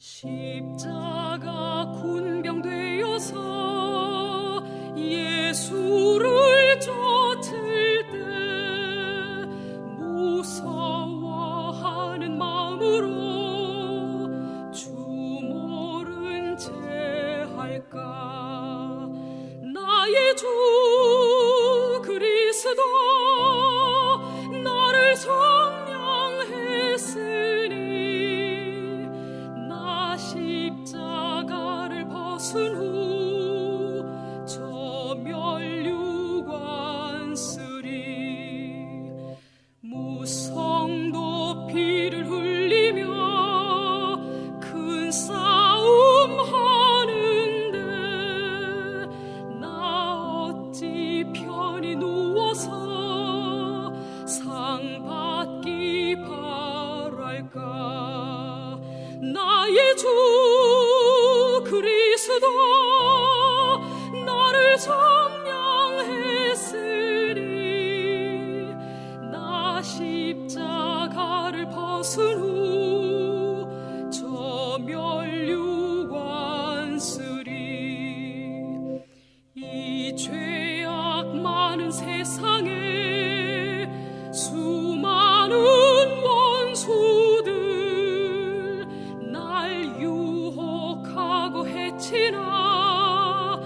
십자가 군병되어서 예수를 쫓을 때 무서워하는 마음으로 주 모른 채 할까. 나의 주 그리스도 나를 성령했으니 나 십자가를 벗은 후 저 멸류관 쓰리. 무성도 피를 흘리며 큰 싸움 하는데 나 어찌 편히 누워서 상 받기 바랄까. 나의 주 그리스도 나를 성령했으니 나 십자가를 벗은 후 저 멸류관 쓰리. 이 죄악 많은 세상에 수많은 원수들 날 유혹하고 해치나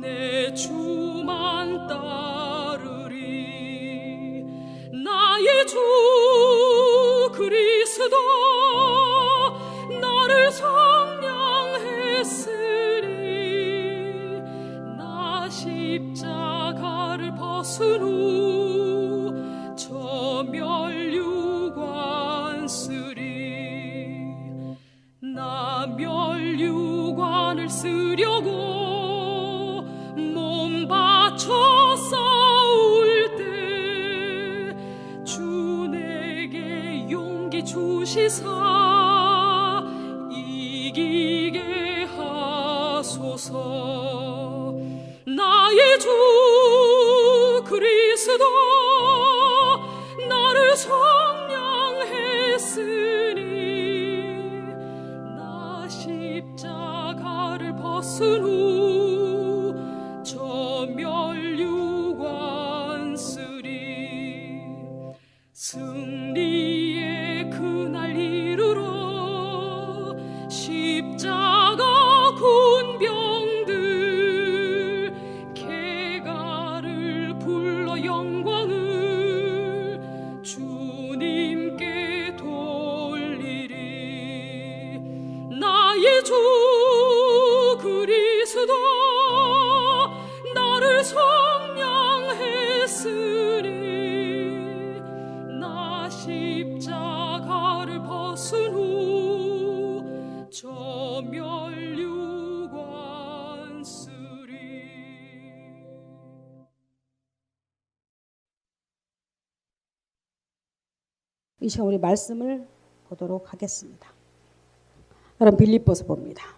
내 주만 따르리. 나의 주 그리스도 나를 성령했으니 나 십자가를 벗은 후 저 멸류관 쓰리. 나 멸류관을 쓰려고 몸 바쳐 싸울 때 주 내게 용기 주시사 이기게 하소서. 나의 주 그리스도 나를 성령했으니 나 십자가를 벗은 후 저 멸류관 쓰리. 승리의 그날 이르러 십자가 군병들 개가를 불러 영광을 주님께 돌리리. 나의 주 그리스도 나를 성령했으니 나 십자가를 벗은 후 저 멸류관 쓰리. 이 시간 우리 말씀을 보도록 하겠습니다. 여러분 빌립보서 봅니다.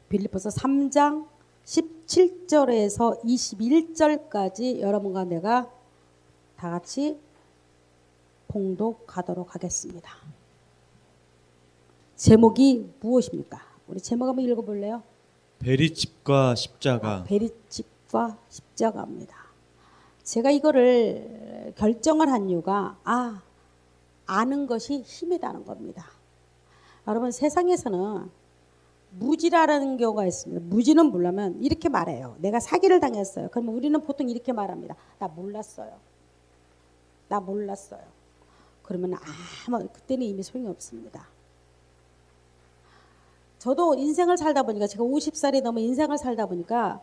빌립보서 3장 17절에서 21절까지 여러분과 내가 다 같이 봉독하도록 하겠습니다. 제목이 무엇입니까? 우리 제목 한번 읽어볼래요? 베리집과 십자가. 베리집과 십자가입니다. 제가 이거를 결정을 한 이유가 아는 것이 힘이라는 겁니다. 여러분 세상에서는 무지라는 경우가 있습니다. 무지는 뭐냐면 이렇게 말해요. 내가 사기를 당했어요. 그러면 우리는 보통 이렇게 말합니다. 나 몰랐어요. 나 몰랐어요. 그러면 그때는 이미 소용이 없습니다. 저도 인생을 살다 보니까 제가 50살이 넘어 인생을 살다 보니까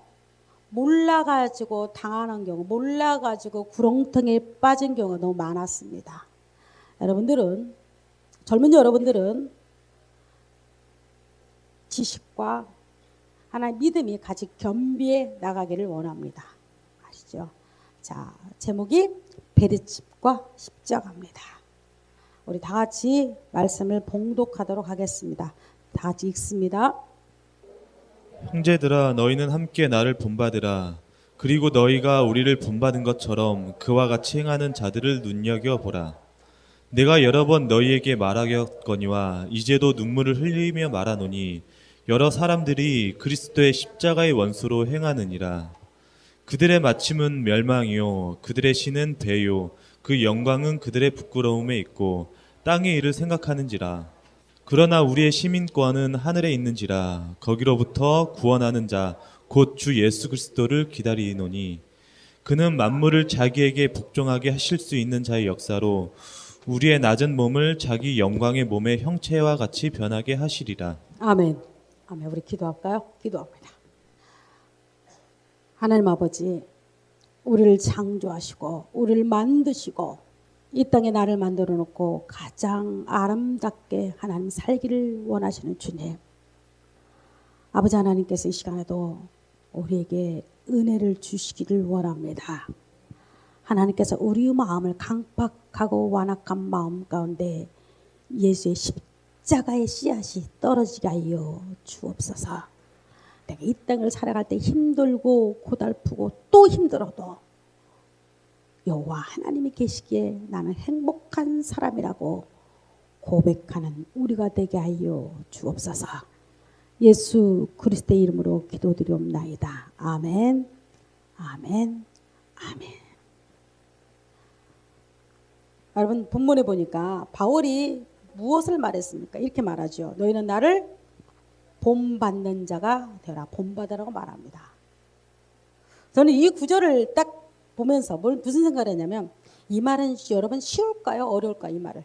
몰라가지고 당하는 경우, 몰라가지고 구렁텅이에 빠진 경우가 너무 많았습니다. 여러분들은, 젊은 여러분들은 지식과 하나의 믿음이 같이 겸비해 나가기를 원합니다. 아시죠? 자, 제목이 베리집과 십자가입니다. 우리 다 같이 말씀을 봉독하도록 하겠습니다. 다 같이 읽습니다. 형제들아 너희는 함께 나를 본받으라. 그리고 너희가 우리를 본받은 것처럼 그와 같이 행하는 자들을 눈여겨보라. 내가 여러 번 너희에게 말하였거니와 이제도 눈물을 흘리며 말하노니 여러 사람들이 그리스도의 십자가의 원수로 행하느니라. 그들의 마침은 멸망이요 그들의 신은 배요 그 영광은 그들의 부끄러움에 있고 땅의 일을 생각하는지라. 그러나 우리의 시민권은 하늘에 있는지라. 거기로부터 구원하는 자 곧 주 예수 그리스도를 기다리노니 그는 만물을 자기에게 복종하게 하실 수 있는 자의 역사로 우리의 낮은 몸을 자기 영광의 몸의 형체와 같이 변하게 하시리라. 아멘. 아멘. 우리 기도할까요? 기도합니다. 하나님 아버지, 우리를 창조하시고 우리를 만드시고 이 땅에 나를 만들어 놓고 가장 아름답게 하나님 살기를 원하시는 주님, 아버지 하나님께서 이 시간에도 우리에게 은혜를 주시기를 원합니다. 하나님께서 우리의 마음을 강팍하고 완악한 마음 가운데 예수의 십자가의 씨앗이 떨어지게 하여 주옵소서. 내가 이 땅을 살아갈 때 힘들고 고달프고 또 힘들어도 여호와 하나님이 계시기에 나는 행복한 사람이라고 고백하는 우리가 되게 하여 주옵소서. 예수 그리스도의 이름으로 기도드리옵나이다. 아멘. 아멘. 아멘. 여러분 본문에 보니까 바울이 무엇을 말했습니까? 이렇게 말하죠. 너희는 나를 본받는 자가 되라. 본받으라고 말합니다. 저는 이 구절을 딱 보면서 무슨 생각을 했냐면, 이 말은 여러분 쉬울까요? 어려울까요? 이 말을.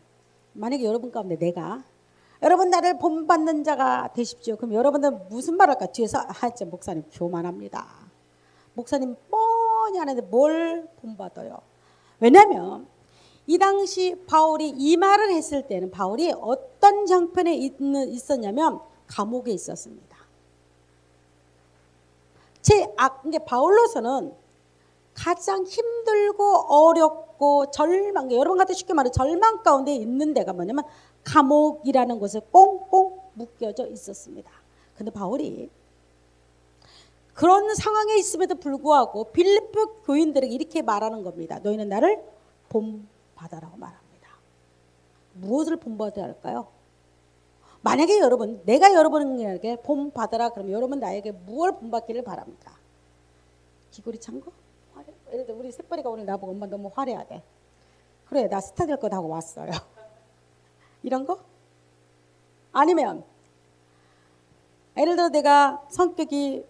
만약에 여러분 가운데 내가 여러분 나를 본받는 자가 되십시오. 그럼 여러분들은 무슨 말 할까? 뒤에서 진짜 목사님 교만합니다. 목사님 뻔히 하는데 뭘 본받아요? 왜냐하면 이 당시 바울이 이 말을 했을 때는 바울이 어떤 형편에 있었냐면 감옥에 있었습니다. 이게 바울로서는 가장 힘들고 어렵고 절망, 여러분한테 쉽게 말해 절망 가운데 있는 데가 뭐냐면 감옥이라는 곳에 꽁꽁 묶여져 있었습니다. 근데 바울이 그런 상황에 있음에도 불구하고 빌립보 교인들에게 이렇게 말하는 겁니다. 너희는 나를 본받아라고 말합니다. 무엇을 본받아야 할까요? 만약에 여러분, 내가 여러분에게 본받아라 그러면 여러분 나에게 무엇을 본받기를 바랍니까? 귀걸이 찬 거? 예를 들어 우리 새빨이가 오늘 나보고 엄마 너무 화려하대. 그래, 나 스타 될 거다 하고 왔어요. 이런 거? 아니면 예를 들어 내가 성격이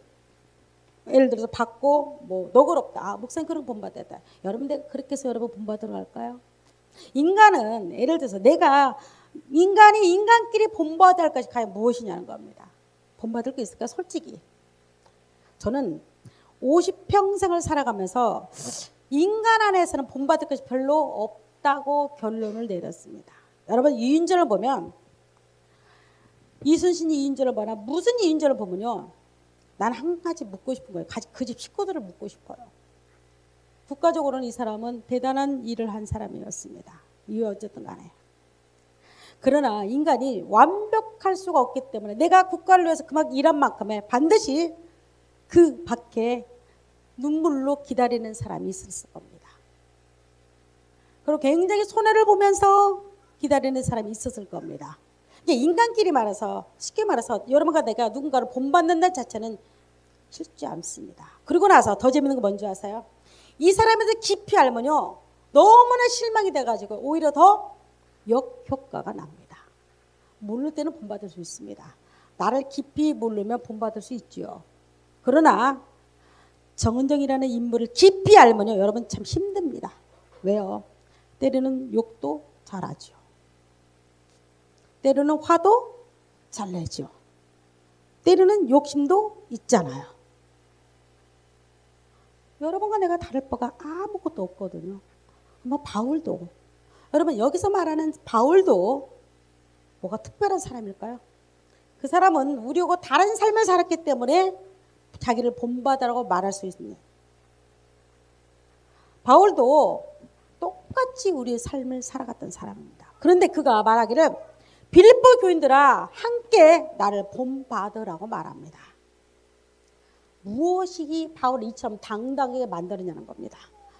예를 들어서 받고 뭐 너그럽다. 목사님 그런 거 본받았다. 여러분 내가 그렇게 해서 여러분 본받으러 갈까요? 인간은 예를 들어서 내가 인간이 인간끼리 본받아야 할 것이 과연 무엇이냐는 겁니다. 본받을 게 있을까? 솔직히 저는 50평생을 살아가면서 인간 안에서는 본받을 것이 별로 없다고 결론을 내렸습니다. 여러분 이인전을 보면 이순신이 이인전을 보나 무슨 이인전을 보면요, 난 한 가지 묻고 싶은 거예요. 그 집 식구들을 묻고 싶어요. 국가적으로는 이 사람은 대단한 일을 한 사람이었습니다. 이유 어쨌든 간에. 그러나 인간이 완벽할 수가 없기 때문에 내가 국가를 위해서 그만큼 일한 만큼에 반드시 그 밖에 눈물로 기다리는 사람이 있을 겁니다. 그리고 굉장히 손해를 보면서 기다리는 사람이 있었을 겁니다. 인간끼리 말해서 쉽게 말해서 여러분과 내가 누군가를 본받는다는 자체는 쉽지 않습니다. 그리고 나서 더 재밌는 거 뭔지 아세요? 이 사람에 대해 깊이 알면요 너무나 실망이 돼가지고 오히려 더 역효과가 납니다. 모를 때는 본받을 수 있습니다. 나를 깊이 모르면 본받을 수 있지요. 그러나 정은정이라는 인물을 깊이 알면요 여러분 참 힘듭니다. 왜요? 때로는 욕도 잘하죠. 때로는 화도 잘 내죠. 때로는 욕심도 있잖아요. 여러분과 내가 다를 바가 아무것도 없거든요. 뭐 바울도, 여러분 여기서 말하는 바울도 뭐가 특별한 사람일까요? 그 사람은 우리하고 다른 삶을 살았기 때문에 자기를 본받으라고 말할 수 있습니다. 바울도 똑같이 우리의 삶을 살아갔던 사람입니다. 그런데 그가 말하기를 빌립보 교인들아 함께 나를 본받으라고 말합니다. 무엇이 바울을 이처럼 당당하게 만들었냐는 겁니다.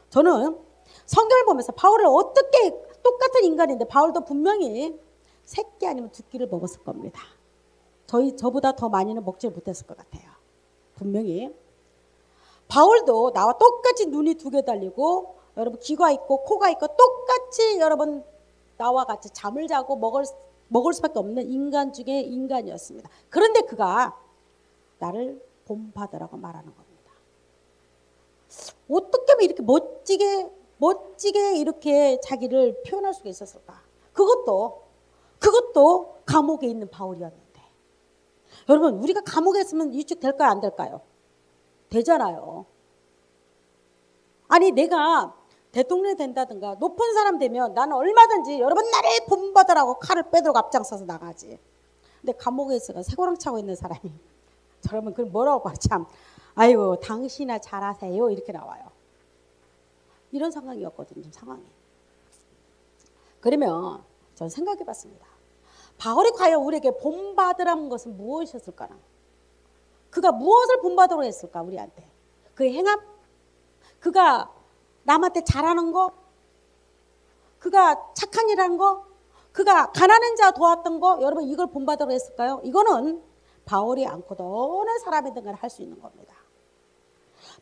저는 성경을 보면서 바울을 어떻게 똑같은 인간인데 바울도 분명히 세 끼 아니면 두 끼를 먹었을 겁니다. 저보다 더 많이는 먹지 못했을 것 같아요. 분명히. 바울도 나와 똑같이 눈이 두 개 달리고 여러분 귀가 있고 코가 있고 똑같이 여러분 나와 같이 잠을 자고 먹을 수밖에 없는 인간 중에 인간이었습니다. 그런데 그가 나를 본받으라고 말하는 겁니다. 어떻게 하면 이렇게 멋지게 이렇게 자기를 표현할 수가 있었을까? 그것도 감옥에 있는 바울이었는데. 여러분, 우리가 감옥에 있으면 유축 될까요? 안 될까요? 되잖아요. 아니, 내가 대통령이 된다든가 높은 사람 되면 나는 얼마든지 여러분 나를 본받으라고 칼을 빼들고 앞장서서 나가지. 근데 감옥에 있어가 쇠고랑 차고 있는 사람이 여러분 그걸 뭐라고 참 아이고 당신이나 잘하세요 이렇게 나와요. 이런 상황이었거든요. 상황이. 그러면 전 생각해봤습니다. 바울이 과연 우리에게 본받으라는 것은 무엇이었을까나? 그가 무엇을 본받으러 했을까 우리한테? 그의 행함? 그가 남한테 잘하는 거? 그가 착한 일하는 거? 그가 가난한 자 도왔던 거? 여러분 이걸 본받으러 했을까요? 이거는 바울이 않고도 어느 사람이든 할 수 있는 겁니다.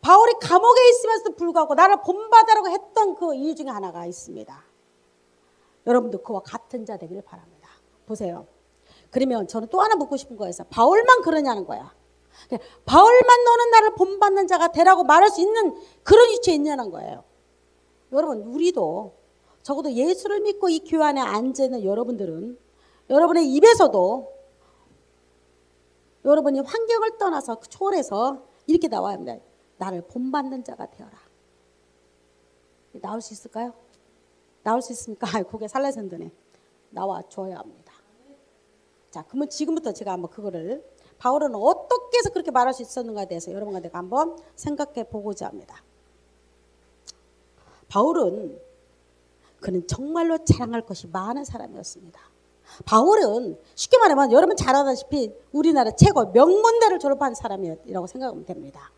바울이 감옥에 있으면서도 불구하고 나를 본받으라고 했던 그 이유 중에 하나가 있습니다. 여러분도 그와 같은 자 되기를 바랍니다. 보세요. 그러면 저는 또 하나 묻고 싶은 거였어요. 바울만 그러냐는 거야. 바울만 너는 나를 본받는 자가 되라고 말할 수 있는 그런 위치에 있냐는 거예요. 여러분 우리도 적어도 예수를 믿고 이 교회 안에 앉아있는 여러분들은 여러분의 입에서도 여러분이 환경을 떠나서 초월해서 이렇게 나와야 합니다. 나를 본받는 자가 되어라. 나올 수 있을까요? 나올 수 있습니까? 고개 살라서 흔드네. 나와줘야 합니다. 자, 그러면 지금부터 제가 한번 그거를 바울은 어떻게 해서 그렇게 말할 수 있었는가에 대해서 여러분과 내가 한번 생각해 보고자 합니다. 바울은 그는 정말로 자랑할 것이 많은 사람이었습니다. 바울은 쉽게 말하면 여러분 잘 아다시피 우리나라 최고 명문대를 졸업한 사람이라고 생각하면 됩니다.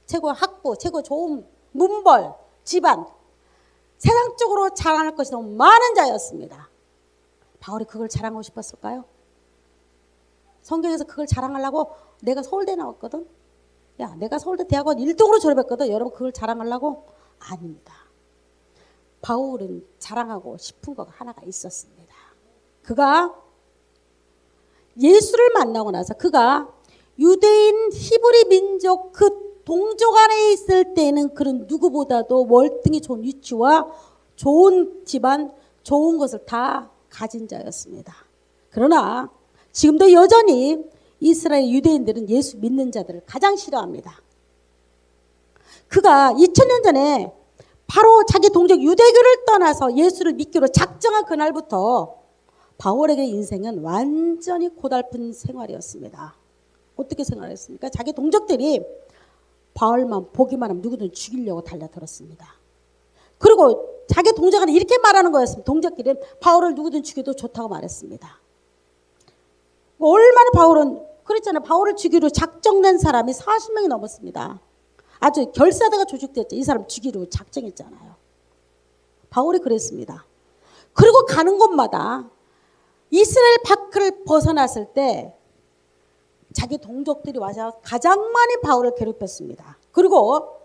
최고 학부, 최고 좋은 문벌, 집안, 세상적으로 자랑할 것이 너무 많은 자였습니다. 바울이 그걸 자랑하고 싶었을까요? 성경에서 그걸 자랑하려고 내가 서울대 나왔거든? 야, 내가 서울대 대학원 1등으로 졸업했거든? 여러분 그걸 자랑하려고? 아닙니다. 바울은 자랑하고 싶은 거가 하나가 있었습니다. 그가 예수를 만나고 나서 그가 유대인 히브리 민족 그 동족 안에 있을 때는 그런 누구보다도 월등히 좋은 위치와 좋은 집안, 좋은 것을 다 가진 자였습니다. 그러나 지금도 여전히 이스라엘 유대인들은 예수 믿는 자들을 가장 싫어합니다. 그가 2000년 전에 바로 자기 동족 유대교를 떠나서 예수를 믿기로 작정한 그날부터 바울에게 인생은 완전히 고달픈 생활이었습니다. 어떻게 생활했습니까? 자기 동족들이 바울만 보기만 하면 누구든 죽이려고 달려들었습니다. 그리고 자기 동족은 이렇게 말하는 거였습니다. 동족끼리 바울을 누구든 죽여도 좋다고 말했습니다. 얼마나 바울은 그랬잖아요. 바울을 죽이로 작정된 사람이 40명이 넘었습니다. 아주 결사대가 조직됐죠. 이 사람 죽이로 작정했잖아요. 바울이 그랬습니다. 그리고 가는 곳마다 이스라엘 밖을 벗어났을 때 자기 동족들이 와서 가장 많이 바울을 괴롭혔습니다. 그리고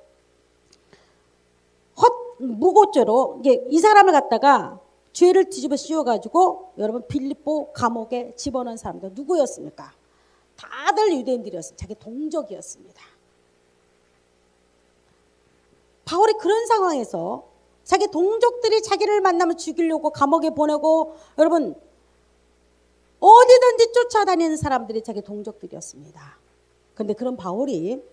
무고죄로 이 사람을 갖다가 죄를 뒤집어 씌워가지고 여러분 빌립보 감옥에 집어넣은 사람들 누구였습니까? 다들 유대인들이었습니다. 자기 동족이었습니다. 바울이 그런 상황에서 자기 동족들이 자기를 만나면 죽이려고 감옥에 보내고 여러분 어디든지 쫓아다니는 사람들이 자기 동족들이었습니다. 그런데 그런 바울이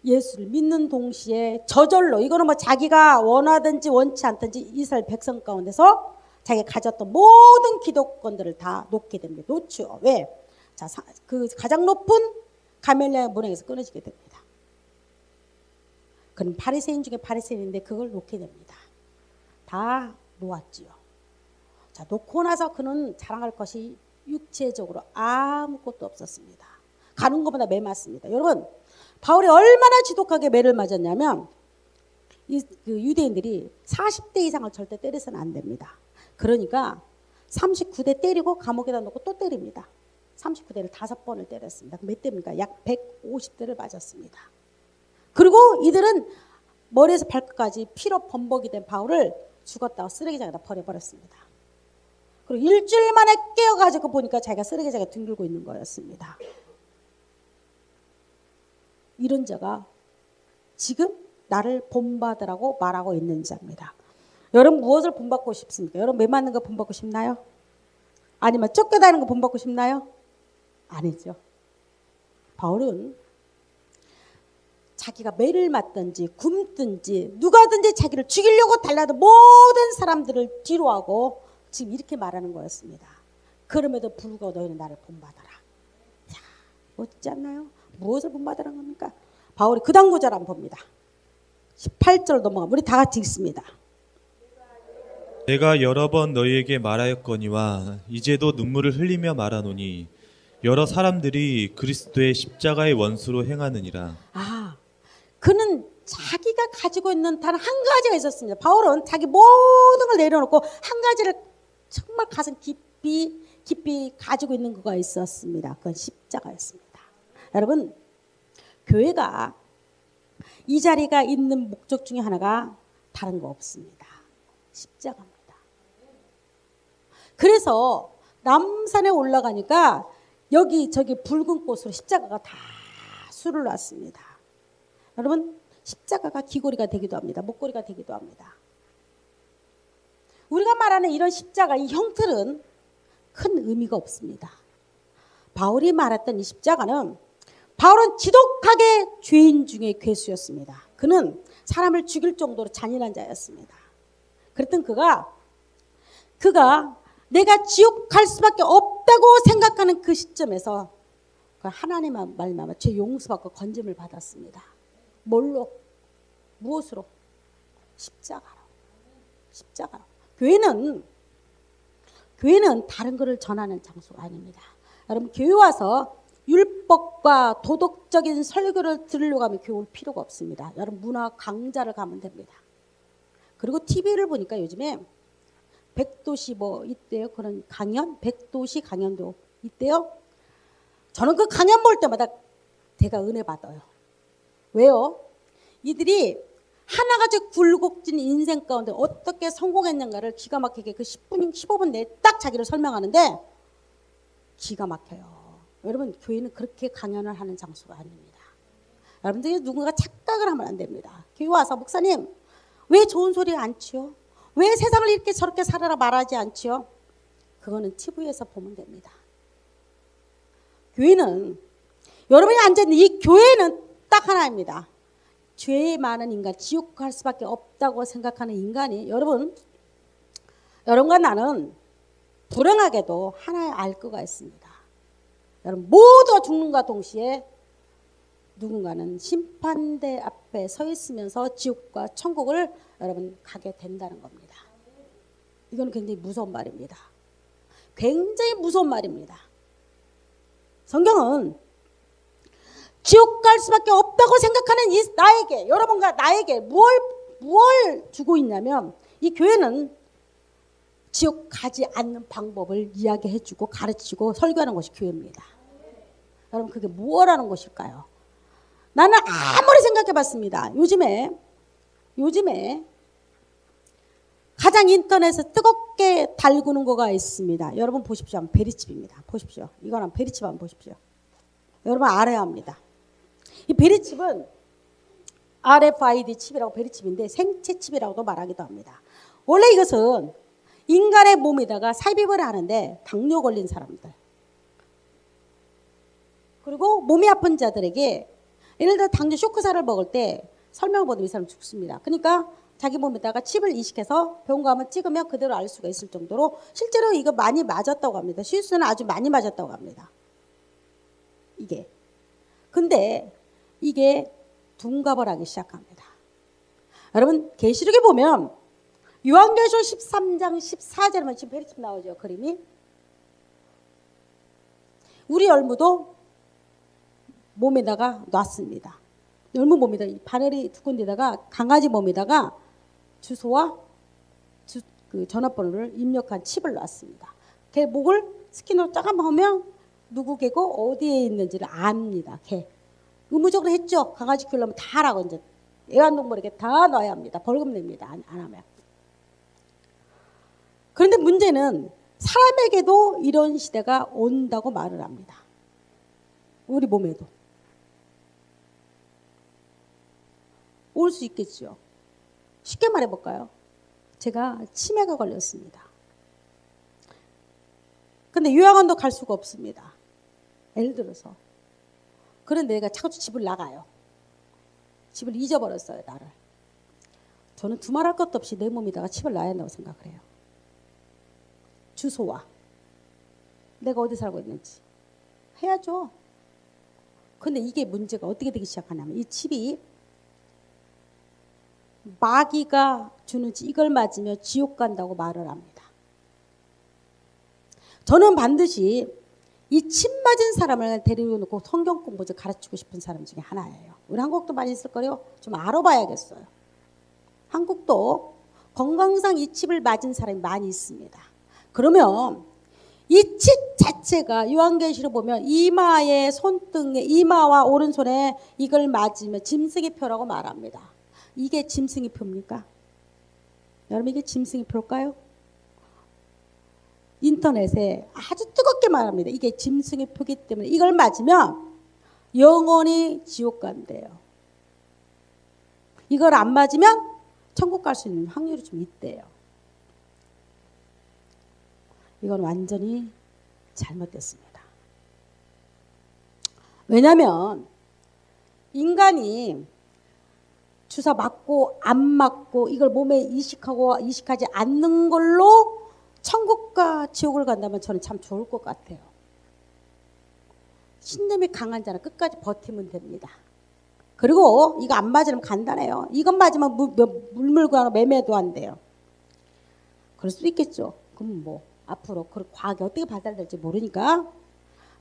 예수를 믿는 동시에 저절로 이거는 뭐 자기가 원하든지 원치 않든지 이스라엘 백성 가운데서 자기가 가졌던 모든 기득권들을 다 놓게 됩니다. 놓죠. 왜? 자, 그 가장 높은 가멜리아 문에서 끊어지게 됩니다. 그는 바리새인 중에 바리새인인데 그걸 놓게 됩니다. 다 놓았지요. 자, 놓고 나서 그는 자랑할 것이 육체적으로 아무것도 없었습니다. 가는 것보다 매 맞습니다. 여러분, 바울이 얼마나 지독하게 매를 맞았냐면 그 유대인들이 40대 이상을 절대 때려서는 안 됩니다. 그러니까 39대 때리고 감옥에다 놓고 또 때립니다. 39대를 5번을 때렸습니다. 몇 대입니까? 약 150대를 맞았습니다. 그리고 이들은 머리에서 발끝까지 피로 범벅이 된 바울을 죽었다고 쓰레기장에다 버려버렸습니다. 그리고 일주일 만에 깨어가지고 보니까 자기가 쓰레기장에 뒹굴고 있는 거였습니다. 이런 자가 지금 나를 본받으라고 말하고 있는 자입니다. 여러분 무엇을 본받고 싶습니까? 여러분 매 맞는 거 본받고 싶나요? 아니면 쫓겨다니는 거 본받고 싶나요? 아니죠. 바울은 자기가 매를 맞든지 굶든지 누가든지 자기를 죽이려고 달려든 모든 사람들을 뒤로하고 지금 이렇게 말하는 거였습니다. 그럼에도 불구하고 너희는 나를 본받아라. 야, 멋지지 않나요? 무엇을 본받으라는 겁니까? 바울이 그 다음 구절 한번 봅니다. 18절 넘어가면 우리 다 같이 읽습니다. 내가 여러 번 너희에게 말하였거니와 이제도 눈물을 흘리며 말하노니 여러 사람들이 그리스도의 십자가의 원수로 행하느니라. 그는 자기가 가지고 있는 단 한 가지가 있었습니다. 바울은 자기 모든 걸 내려놓고 한 가지를 정말 가슴 깊이 가지고 있는 거가 있었습니다. 그건 십자가였습니다. 여러분, 교회가 이 자리가 있는 목적 중에 하나가 다른 거 없습니다. 십자가입니다. 그래서 남산에 올라가니까 여기 저기 붉은 꽃으로 십자가가 다 술을 놨습니다. 여러분, 십자가가 귀걸이가 되기도 합니다. 목걸이가 되기도 합니다. 우리가 말하는 이런 십자가, 이 형틀은 큰 의미가 없습니다. 바울이 말했던 이 십자가는 바울은 지독하게 죄인 중에 괴수였습니다. 그는 사람을 죽일 정도로 잔인한 자였습니다. 그랬던 그가 내가 지옥 갈 수밖에 없다고 생각하는 그 시점에서 하나님의 말미암아 죄 용서받고 건짐을 받았습니다. 뭘로? 무엇으로? 십자가로. 교회는 다른 것을 전하는 장소가 아닙니다. 여러분, 교회 와서 율법과 도덕적인 설교를 들으려고 하면 교회 올 필요가 없습니다. 여러분, 문화 강좌를 가면 됩니다. 그리고 TV를 보니까 요즘에 100도시 뭐 있대요. 그런 강연, 100도시 강연도 있대요. 저는 그 강연 볼 때마다 제가 은혜 받아요. 왜요? 이들이 하나같이 굴곡진 인생 가운데 어떻게 성공했는가를 기가 막히게 그 10분, 15분 내에 딱 자기를 설명하는데 기가 막혀요. 여러분, 교회는 그렇게 강연을 하는 장소가 아닙니다. 여러분들이 누군가 착각을 하면 안 됩니다. 교회 와서 목사님, 왜 좋은 소리 안 치요? 왜 세상을 이렇게 저렇게 살아라 말하지 않지요? 그거는 TV에서 보면 됩니다. 교회는, 여러분이 앉아있는 이 교회는 딱 하나입니다. 죄 많은 인간, 지옥 갈 수밖에 없다고 생각하는 인간이, 여러분과 나는 불행하게도 하나의 알 거가 있습니다. 여러분, 모두가 죽는과 동시에 누군가는 심판대 앞에 서 있으면서 지옥과 천국을 여러분 가게 된다는 겁니다. 이건 굉장히 무서운 말입니다. 굉장히 무서운 말입니다. 성경은 지옥 갈 수밖에 없다고 생각하는 이 나에게, 여러분과 나에게 무엇을 주고 있냐면, 이 교회는 지옥 가지 않는 방법을 이야기해주고 가르치고 설교하는 것이 교회입니다. 여러분, 그게 무엇이라는 것일까요? 나는 아무리 생각해봤습니다. 요즘에 가장 인터넷에 뜨겁게 달구는 거가 있습니다. 여러분 보십시오. 베리칩입니다. 보십시오. 이거는 베리칩 한번 보십시오. 여러분 알아야 합니다. 이 베리칩은 RFID 칩이라고 베리칩인데 생체 칩이라고도 말하기도 합니다. 원래 이것은 인간의 몸에다가 삽입을 하는데 당뇨 걸린 사람들, 그리고 몸이 아픈 자들에게, 예를 들어 당뇨 쇼크사를 먹을 때 설명을 보면 이 사람 죽습니다. 그러니까 자기 몸에다가 칩을 이식해서 병원 가면 찍으면 그대로 알 수가 있을 정도로 실제로 이거 많이 맞았다고 합니다. 시수는 아주 많이 맞았다고 합니다. 근데 이게 둔갑을 하기 시작합니다. 여러분, 계시록에 보면 요한계시록 13장 14절에 보면 지금 베리칩 나오죠, 그림이. 우리 열무도 몸에다가 놨습니다. 열무 몸에다 바늘이 두 군데다가 강아지 몸에다가 주소와 그 전화번호를 입력한 칩을 놨습니다. 걔 목을 스키너로 쫙 한번 하면 누구 개고 어디에 있는지를 압니다. 걔 의무적으로 했죠. 강아지 키우려면 다 하라고 이제 애완동물에게 다 넣어야 합니다. 벌금 냅니다. 안 하면. 그런데 문제는 사람에게도 이런 시대가 온다고 말을 합니다. 우리 몸에도. 올 수 있겠죠. 쉽게 말해볼까요? 제가 치매가 걸렸습니다. 근데 요양원도 갈 수가 없습니다. 예를 들어서. 그런데 내가 자꾸 집을 나가요. 집을 잊어버렸어요, 나를. 저는 두말할 것도 없이 내 몸에다가 칩을 놔야 한다고 생각을 해요. 주소와 내가 어디 살고 있는지 해야죠. 근데 이게 문제가 어떻게 되기 시작하냐면 이 칩이 마귀가 주는지 이걸 맞으면 지옥 간다고 말을 합니다. 저는 반드시 이 침 맞은 사람을 데리고 놓고 성경 공부를 가르치고 싶은 사람 중에 하나예요. 우리 한국도 많이 있을 거예요. 좀 알아봐야겠어요. 한국도 건강상 이 칩을 맞은 사람이 많이 있습니다. 그러면 이 칩 자체가 요한계시록 보면 이마에 손등에 이마와 오른손에 이걸 맞으면 짐승의 표라고 말합니다. 이게 짐승의 표입니까? 여러분 이게 짐승의 표일까요? 인터넷에 아주 뜨겁게 말합니다. 이게 짐승의 표기 때문에 이걸 맞으면 영원히 지옥 간대요. 이걸 안 맞으면 천국 갈 수 있는 확률이 좀 있대요. 이건 완전히 잘못됐습니다. 왜냐하면 인간이 주사 맞고 안 맞고 이걸 몸에 이식하고 이식하지 않는 걸로 천국과 지옥을 간다면 저는 참 좋을 것 같아요. 신념이 강한 자는 끝까지 버티면 됩니다. 그리고 이거 안 맞으면 간단해요. 이것 맞으면 물물고 하나 매매도 안 돼요. 그럴 수도 있겠죠. 그럼 뭐 앞으로 그 과학이 어떻게 발달될지 모르니까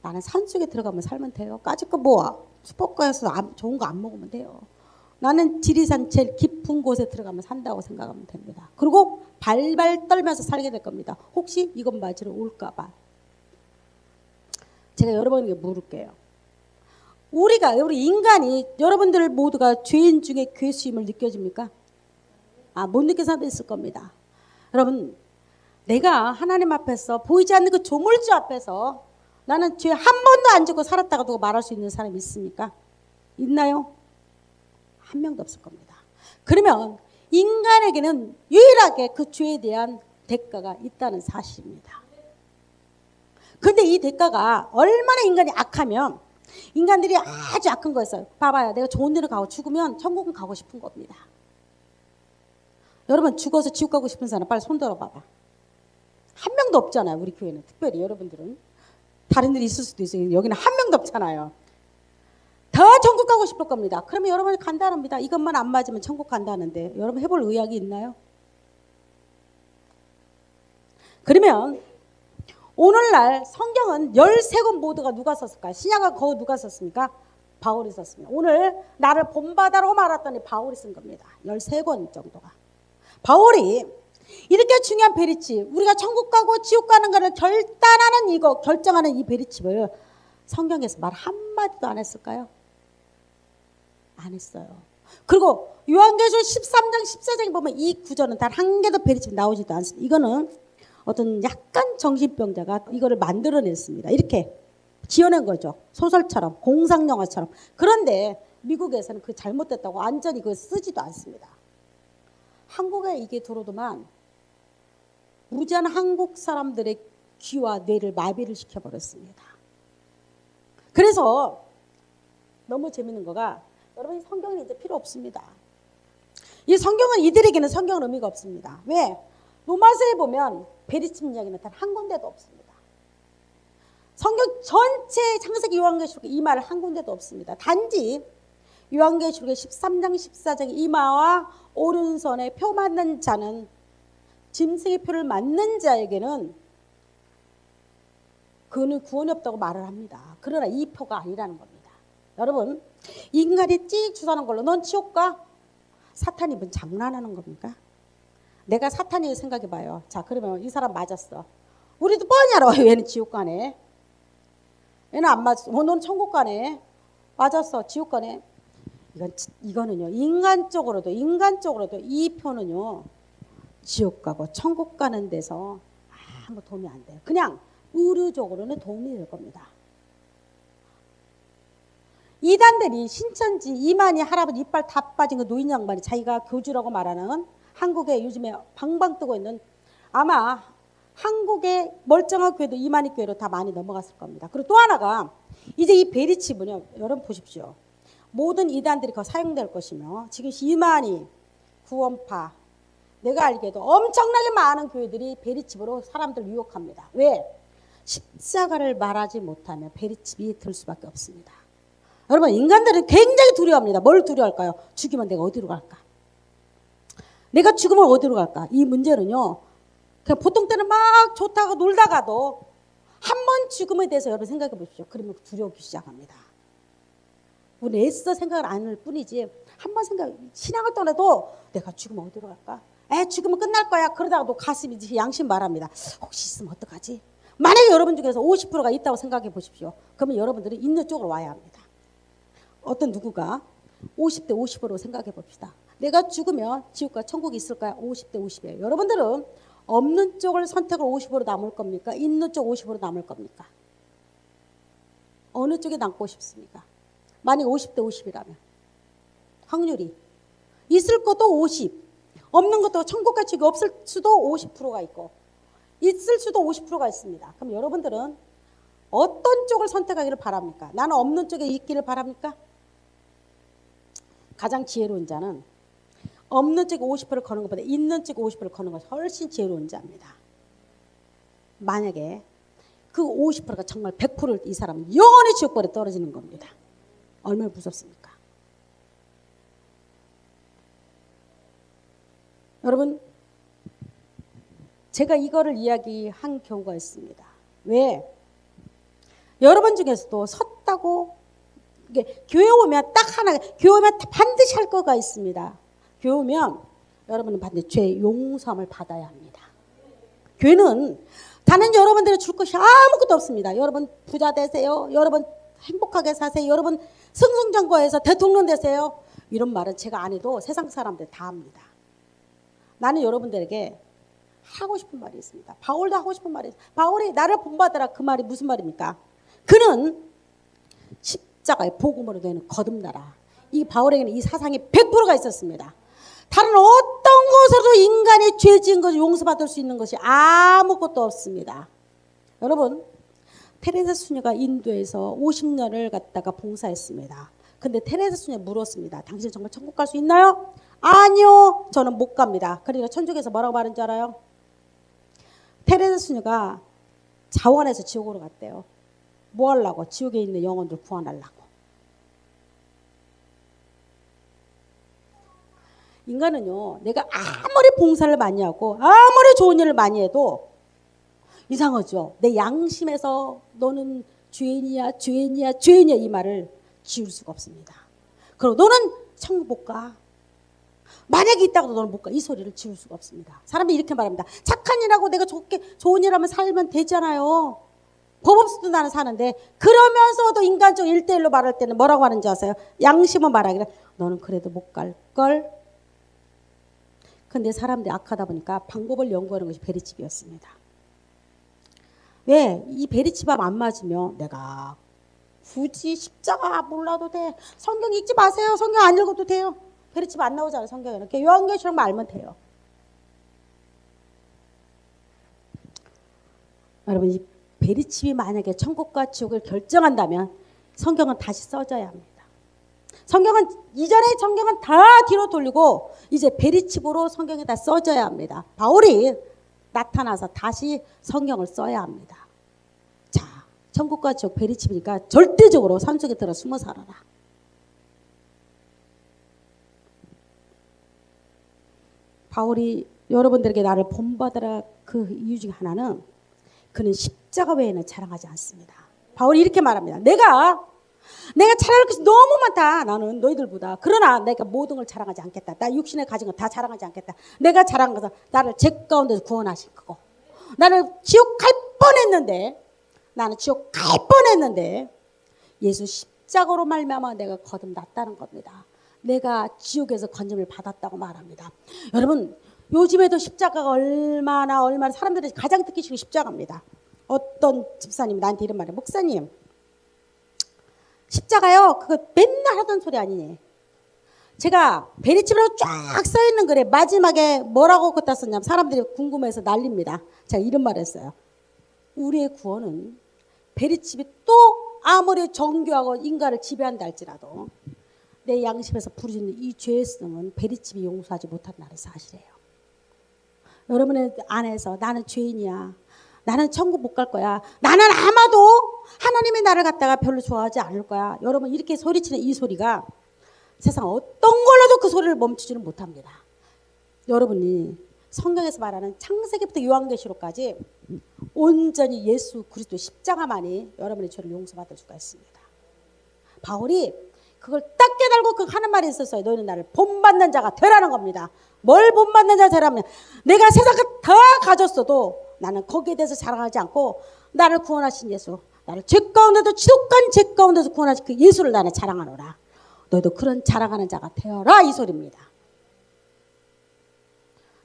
나는 산속에 들어가면 살면 돼요. 까짓 거 뭐 슈퍼카에서 좋은 거 안 먹으면 돼요. 나는 지리산 제일 깊은 곳에 들어가면 산다고 생각하면 됩니다. 그리고 발발 떨면서 살게 될 겁니다. 혹시 이것 맞으러 올까 봐. 제가 여러분에게 물을게요. 우리 인간이 여러분들 모두가 죄인 중에 괴수임을 느껴집니까? 못 느낀 사람도 있을 겁니다. 여러분 내가 하나님 앞에서 보이지 않는 그 조물주 앞에서 나는 죄 한 번도 안 짓고 살았다고 말할 수 있는 사람이 있습니까? 있나요? 한 명도 없을 겁니다. 그러면 인간에게는 유일하게 그 죄에 대한 대가가 있다는 사실입니다. 그런데 이 대가가 얼마나 인간이 악하면 인간들이 아주 악한 거였어요. 봐봐요. 내가 좋은 데로 가고 죽으면 천국은 가고 싶은 겁니다. 여러분 죽어서 지옥 가고 싶은 사람 빨리 손 들어봐봐. 한 명도 없잖아요. 우리 교회는 특별히 여러분들은. 다른 일이 있을 수도 있어요. 여기는 한 명도 없잖아요. 다 천국 가고 싶을 겁니다. 그러면 여러분이 간다랍니다. 이것만 안 맞으면 천국 간다는데 여러분 해볼 의향이 있나요? 그러면 오늘날 성경은 13권 모두가 누가 썼을까요? 신약은 거의 누가 썼습니까? 바울이 썼습니다. 오늘 나를 본받아라고 말했더니 바울이 쓴 겁니다. 13권 정도가. 바울이 이렇게 중요한 베리칩, 우리가 천국 가고 지옥 가는 것을 결정하는 이 베리칩을 성경에서 말 한마디도 안 했을까요? 안 했어요. 그리고 요한계시록 13장 14장에 보면 이 구절은 단 한 개도 베리칩 나오지도 않습니다. 이거는 어떤 약간 정신병자가 이거를 만들어냈습니다. 이렇게 지어낸 거죠. 소설처럼 공상영화처럼. 그런데 미국에서는 그 잘못됐다고 완전히 그걸 쓰지도 않습니다. 한국에 이게 들어오더만 무지한 한국 사람들의 귀와 뇌를 마비를 시켜버렸습니다. 그래서 너무 재밌는 거가 여러분 성경은 이제 필요 없습니다. 이 성경은 이들에게는 성경은 의미가 없습니다. 왜? 로마서에 보면 베리칩 이야기는 단 한 군데도 없습니다. 성경 전체 창세기 요한계시록에 이 말 한 군데도 없습니다. 단지 요한계시록의 13장 14장 이마와 오른손에 표 맞는 자는 짐승의 표를 맞는 자에게는 그는 구원이 없다고 말을 합니다. 그러나 이 표가 아니라는 겁니다. 여러분, 인간이 찍 주사는 걸로 넌 지옥 가? 사탄이 뭔 장난하는 겁니까? 내가 사탄이 생각해 봐요. 자, 그러면 이 사람 맞았어. 우리도 뻔히 알아. 얘는 지옥 가네. 얘는 안 맞았어. 너는 천국 가네. 맞았어. 지옥 가네. 이거는요. 인간적으로도 이 표는요. 지옥 가고 천국 가는 데서 아무 도움이 안 돼요. 그냥 의료적으로는 도움이 될 겁니다. 이단들이 신천지 이만희 할아버지 이빨 다 빠진 그 노인 양반이 자기가 교주라고 말하는 한국에 요즘에 방방 뜨고 있는 아마 한국의 멀쩡한 교회도 이만희 교회로 다 많이 넘어갔을 겁니다. 그리고 또 하나가 이제 이 베리칩은요. 여러분 보십시오. 모든 이단들이 거 사용될 것이며 지금 이만희 구원파 내가 알기에도 엄청나게 많은 교회들이 베리칩으로 사람들 유혹합니다. 왜? 십자가를 말하지 못하면 베리칩이 들 수밖에 없습니다. 여러분 인간들은 굉장히 두려워합니다. 뭘 두려워할까요? 죽이면 내가 어디로 갈까? 내가 죽으면 어디로 갈까? 이 문제는요. 그냥 보통 때는 막 좋다고 놀다가도 한 번 죽음에 대해서 여러분 생각해 보십시오. 그러면 두려우기 시작합니다. 우리 애써 생각을 안 할 뿐이지 한 번 신앙을 떠나도 내가 죽으면 어디로 갈까? 죽으면 끝날 거야. 그러다가도 가슴이 양심 말합니다. 혹시 있으면 어떡하지? 만약에 여러분 중에서 50%가 있다고 생각해 보십시오. 그러면 여러분들이 있는 쪽으로 와야 합니다. 어떤 누구가 50대 50으로 생각해 봅시다. 내가 죽으면 지옥과 천국이 있을까요? 50대 50이에요. 여러분들은 없는 쪽을 선택을 50으로 남을 겁니까? 있는 쪽 50으로 남을 겁니까? 어느 쪽에 남고 싶습니까? 만약 50대 50이라면 확률이 있을 것도 50, 없는 것도 천국과 지옥이 없을 수도 50%가 있고 있을 수도 50%가 있습니다. 그럼 여러분들은 어떤 쪽을 선택하기를 바랍니까? 나는 없는 쪽에 있기를 바랍니까? 가장 지혜로운 자는 없는 쪽에 50%를 거는 것보다 있는 쪽에 50%를 거는 것이 훨씬 지혜로운 자입니다. 만약에 그 50%가 정말 100%를 이 사람은 영원히 지옥벌에 떨어지는 겁니다. 얼마나 무섭습니까? 여러분 제가 이거를 이야기한 경우가 있습니다. 왜? 여러분 중에서도 섰다고 교회 오면 딱 하나 교회 오면 반드시 할 거가 있습니다. 교회 오면 여러분은 반드시 죄 용서함을 받아야 합니다. 교회는 다른 여러분들이 줄 것이 아무것도 없습니다. 여러분 부자 되세요. 여러분 행복하게 사세요. 여러분 승승장구해서 대통령 되세요. 이런 말은 제가 안 해도 세상 사람들 다 합니다. 나는 여러분들에게 하고 싶은 말이 있습니다. 바울도 하고 싶은 말이 있습니다. 바울이 나를 본받으라 그 말이 무슨 말입니까? 그는 십자가의 복음으로 되는 거듭나라. 이 바울에게는 이 사상이 100%가 있었습니다. 다른 어떤 것으로도 인간이 죄 지은 것을 용서받을 수 있는 것이 아무것도 없습니다. 여러분 테레사 수녀가 인도에서 50년을 갖다가 봉사했습니다. 근데 테레사 수녀 물었습니다. 당신 정말 천국 갈 수 있나요? 아니요. 저는 못 갑니다. 그러니까 천주교에서 뭐라고 말한 줄 알아요? 테레사 수녀가 자원해서 지옥으로 갔대요. 뭐 하려고? 지옥에 있는 영혼들 구원하려고. 인간은요. 내가 아무리 봉사를 많이 하고 아무리 좋은 일을 많이 해도 이상하죠. 내 양심에서 너는 죄인이야 죄인이야 죄인이야 이 말을 지울 수가 없습니다. 그리고 너는 천국 못 가. 만약에 있다고도 너는 못 가. 이 소리를 지울 수가 없습니다. 사람이 이렇게 말합니다. 착한 일하고 내가 좋은 일하면 살면 되잖아요. 법 없어도 나는 사는데 그러면서도 인간적 1대1로 말할 때는 뭐라고 하는지 아세요? 양심은 말하기를 너는 그래도 못 갈걸. 근데 사람들이 악하다 보니까 방법을 연구하는 것이 베리칩이었습니다. 왜? 이 베리칩함 안 맞으면 내가 굳이 십자가 몰라도 돼. 성경 읽지 마세요. 성경 안 읽어도 돼요. 베리칩 안 나오잖아요. 성경에는. 요한계시록만 알면 돼요. 여러분 이 베리칩이 만약에 천국과 지옥을 결정한다면 성경은 다시 써져야 합니다. 성경은 이전에 성경은 다 뒤로 돌리고 이제 베리칩으로 성경에 다 써져야 합니다. 바울이 나타나서 다시 성경을 써야 합니다. 자, 천국과 지옥 베리칩이니까 절대적으로 산속에 들어 숨어 살아라. 바울이 여러분들에게 나를 본받으라 그 이유 중 하나는 그는 십자가 외에는 자랑하지 않습니다. 바울이 이렇게 말합니다. 내가 내가 자랑할 것이 너무 많다. 나는 너희들보다. 그러나 내가 모든 걸 자랑하지 않겠다. 나 육신에 가진 거 다 자랑하지 않겠다. 내가 자랑한 것은 나를 죄 가운데서 구원하신 거고. 나는 지옥 갈 뻔했는데, 예수 십자가로 말미암아 내가 거듭났다는 겁니다. 내가 지옥에서 건짐을 받았다고 말합니다. 여러분, 요즘에도 십자가가 얼마나 사람들이 가장 듣기 싫은 십자가입니다. 어떤 집사님이 나한테 이런 말이에요. 목사님, 십자가요, 그거 맨날 하던 소리 아니니? 제가 베리칩으로 쫙 써있는 글에 마지막에 뭐라고 갖다 썼냐면 사람들이 궁금해서 난립니다. 제가 이런 말을 했어요. 우리의 구원은 베리칩이 또 아무리 정교하고 인간을 지배한다 할지라도 내 양심에서 부르짖는 이 죄의 수능은 베리칩이 용서하지 못한다는 사실이에요. 여러분의 안에서 나는 죄인이야. 나는 천국 못 갈 거야. 나는 아마도 하나님이 나를 갖다가 별로 좋아하지 않을 거야. 여러분 이렇게 소리치는 이 소리가 세상 어떤 걸로도 그 소리를 멈추지는 못합니다. 여러분이 성경에서 말하는 창세기부터 요한계시록까지 온전히 예수 그리스도 십자가만이 여러분의 죄를 용서받을 수가 있습니다. 바울이 그걸 딱 깨달고 그 하는 말이 있었어요. 너희는 나를 본받는 자가 되라는 겁니다. 뭘 본받는 자가 되라면 내가 세상을 다 가졌어도 나는 거기에 대해서 자랑하지 않고 나를 구원하신 예수, 나를 죄 가운데도 지독한 죄 가운데서 구원하신 그 예수를 나는 자랑하노라. 너희도 그런 자랑하는 자가 되어라 이 소리입니다.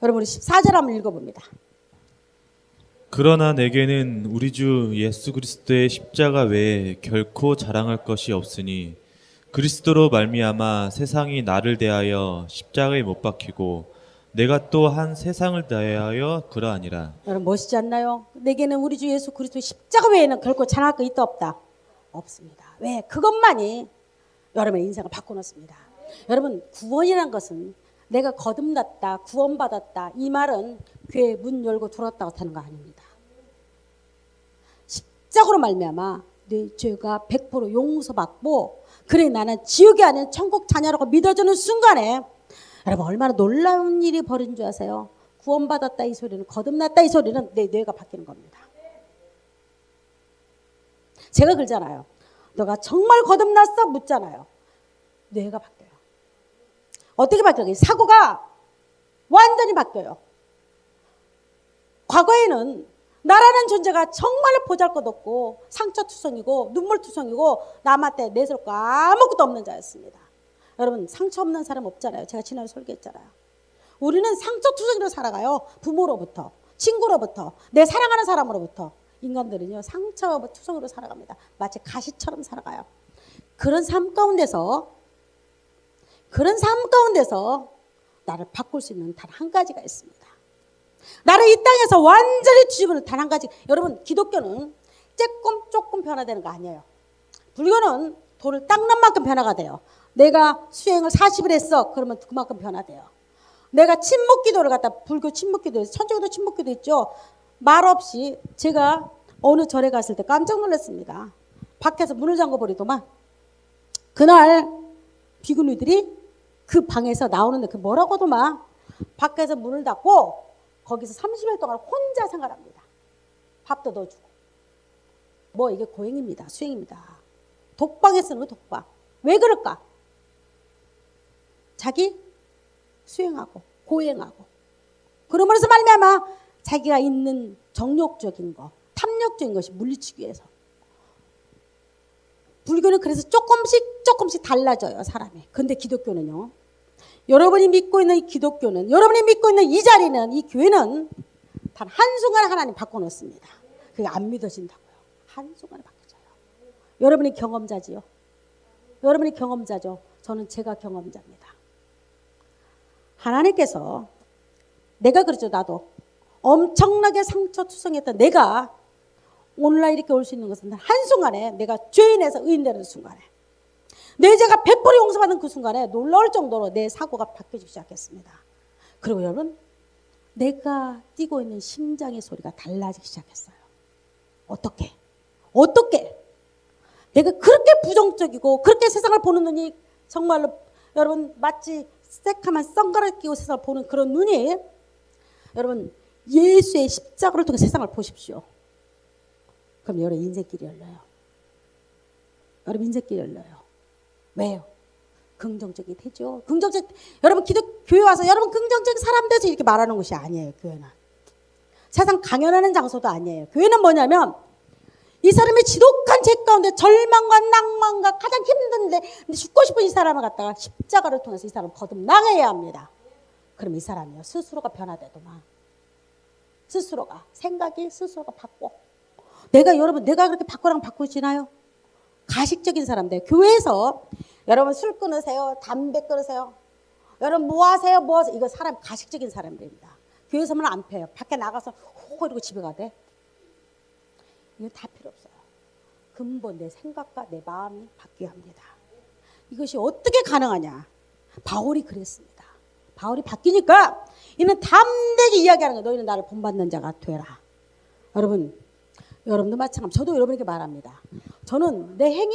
여러분 우리 14절 한번 읽어봅니다. 그러나 내게는 우리 주 예수 그리스도의 십자가 외에 결코 자랑할 것이 없으니 그리스도로 말미암아 세상이 나를 대하여 십자가에 못 박히고 내가 또 한 세상을 대하여 그러하니라. 여러분 멋있지 않나요? 내게는 우리 주 예수 그리스도의 십자가 외에는 결코 자랑할 거 있다 없다? 없습니다. 왜? 그것만이 여러분의 인생을 바꿔놓습니다. 여러분 구원이란 것은 내가 거듭났다, 구원받았다 이 말은 교회 문 열고 들어왔다고 하는 거 아닙니다. 십자가로 말미암아 내 죄가 100% 용서받고 그래 나는 지옥이 아닌 천국 자녀라고 믿어주는 순간에 여러분 얼마나 놀라운 일이 벌어진 줄 아세요? 구원받았다 이 소리는 거듭났다 이 소리는 내 뇌가 바뀌는 겁니다. 제가 그러잖아요. 너가 정말 거듭났어? 묻잖아요. 뇌가 바뀌어요. 어떻게 바뀌어요? 사고가 완전히 바뀌어요. 과거에는 나라는 존재가 정말로 보잘것없고 상처투성이고 눈물투성이고 남한테 내세울 거 아무것도 없는 자였습니다. 여러분 상처 없는 사람 없잖아요. 제가 지난해 설계했잖아요. 우리는 상처투성이로 살아가요. 부모로부터, 친구로부터, 내 사랑하는 사람으로부터. 인간들은요 상처투성이로 살아갑니다. 마치 가시처럼 살아가요. 그런 삶 가운데서 나를 바꿀 수 있는 단 한 가지가 있습니다. 나를 이 땅에서 완전히 뒤집어놓은 단 한 가지. 여러분 기독교는 조금 변화되는 거 아니에요. 불교는 돌을 닦는 만큼 변화가 돼요. 내가 수행을 40일 했어. 그러면 그만큼 변화돼요. 내가 침묵기도를 갖다 불교 침묵기도 천주교도 침묵기도 있죠. 말 없이 제가 어느 절에 갔을 때 깜짝 놀랐습니다. 밖에서 문을 잠궈버리더만 그날 비구니들이 그 방에서 나오는데 그 뭐라고도만 밖에서 문을 닫고 거기서 30일 동안 혼자 생활합니다. 밥도 넣어주고. 뭐 이게 고행입니다. 수행입니다. 독방에 쓰는 거 독방. 왜 그럴까? 자기 수행하고 고행하고 그러면서 말미암아 자기가 있는 정욕적인 거, 탐욕적인 것이 물리치기 위해서. 불교는 그래서 조금씩 달라져요, 사람이. 근데 기독교는요. 여러분이 믿고 있는 이 기독교는, 여러분이 믿고 있는 이 자리는, 이 교회는 단 한순간에 하나님 바꿔놓습니다. 그게 안 믿어진다고요. 한순간에 바뀌어져요. 여러분이 경험자지요. 여러분이 경험자죠. 저는 제가 경험자입니다. 하나님께서 내가 그렇죠. 나도 엄청나게 상처투성했던 내가 오늘날 이렇게 올 수 있는 것은 한순간에 내가 죄인에서 의인되는 순간에 내 죄가 100% 용서받는 그 순간에 놀라울 정도로 내 사고가 바뀌기 시작했습니다. 그리고 여러분 내가 뛰고 있는 심장의 소리가 달라지기 시작했어요. 어떻게? 내가 그렇게 부정적이고 그렇게 세상을 보는 눈이 정말로 여러분 마치 새카만 선글라스 끼고 세상을 보는 그런 눈이 여러분 예수의 십자가를 통해 세상을 보십시오. 그럼 여러분 인생길이 열려요. 여러분 인생길 열려요. 왜요? 긍정적이 되죠. 긍정적, 여러분 교회 와서 여러분 긍정적인 사람 돼서 이렇게 말하는 곳이 아니에요. 교회는 세상 강연하는 장소도 아니에요. 교회는 뭐냐면 이 사람의 지독한 죄 가운데 절망과 낭만과 가장 힘든데 근데 죽고 싶은 이 사람을 갖다가 십자가를 통해서 이 사람을 거듭나가야 합니다. 그럼 이 사람이요 스스로가 변화되더만 스스로가 생각이 스스로가 바꿔. 여러분 내가 그렇게 바꾸랑 바꾸시나요? 가식적인 사람들 교회에서 여러분 술 끊으세요, 담배 끊으세요, 여러분 뭐 하세요, 이거 사람 가식적인 사람들입니다. 교회에서만 안 펴요. 밖에 나가서 호 이러고 집에 가대. 이거 다 필요 없어요. 근본 내 생각과 내 마음이 바뀌어야 합니다. 이것이 어떻게 가능하냐? 바울이 그랬습니다. 바울이 바뀌니까 이는 담대히 이야기하는 거예요. 너희는 나를 본받는 자가 되라. 여러분도 마찬가지. 저도 여러분에게 말합니다. 저는 내 행위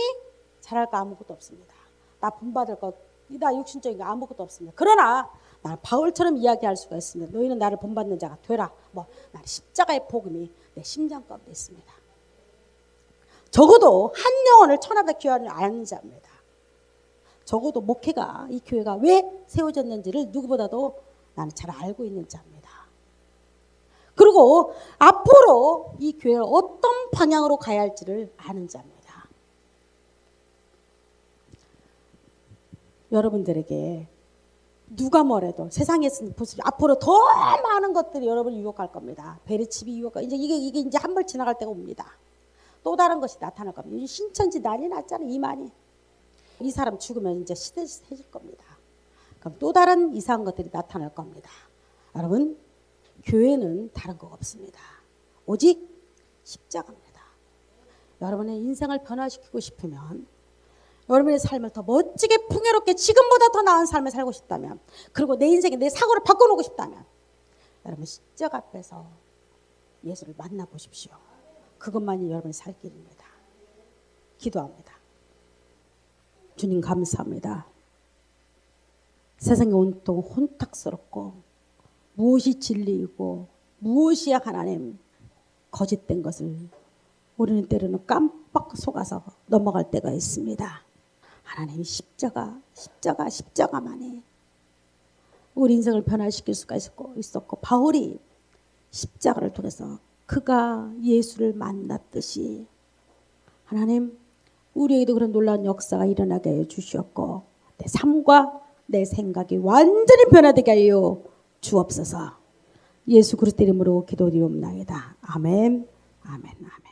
잘할 거 아무것도 없습니다. 나 본받을 거, 나 육신적인 거 아무것도 없습니다. 그러나 나는 바울처럼 이야기할 수가 있습니다. 너희는 나를 본받는 자가 되라. 나는 십자가의 복음이 내 심장 가운데 있습니다. 적어도 한 영혼을 천하보다 귀하는 아는 자입니다. 적어도 목회가 이 교회가 왜 세워졌는지를 누구보다도 나는 잘 알고 있는 자입니다. 그리고 앞으로 이 교회를 어떤 방향으로 가야 할지를 아는 자입니다. 여러분들에게 누가 뭐래도 세상에서 앞으로 더 많은 것들이 여러분을 유혹할 겁니다. 베르칩이 유혹할 이게 이제 한 번 지나갈 때가 옵니다. 또 다른 것이 나타날 겁니다. 신천지 난리 났잖아요. 이만희. 이 사람 죽으면 이제 시대해질 겁니다. 그럼 또 다른 이상한 것들이 나타날 겁니다. 여러분, 교회는 다른 거 없습니다. 오직 십자가입니다. 여러분의 인생을 변화시키고 싶으면 여러분의 삶을 더 멋지게 풍요롭게 지금보다 더 나은 삶을 살고 싶다면 그리고 내 인생에 내 사고를 바꿔놓고 싶다면 여러분 십자가 앞에서 예수를 만나보십시오. 그것만이 여러분의 살 길입니다. 기도합니다. 주님 감사합니다. 세상에 온통 혼탁스럽고 무엇이 진리이고 무엇이 하나님 거짓된 것을 우리는 때로는 깜빡 속아서 넘어갈 때가 있습니다. 하나님 십자가만이 우리 인생을 변화시킬 수가 있었고 바울이 십자가를 통해서 그가 예수를 만났듯이 하나님 우리에게도 그런 놀라운 역사가 일어나게 해 주셨고 내 삶과 내 생각이 완전히 변화되게 하여 주옵소서. 예수 그리스도 이름으로 기도드리옵나이다. 아멘. 아멘. 아멘.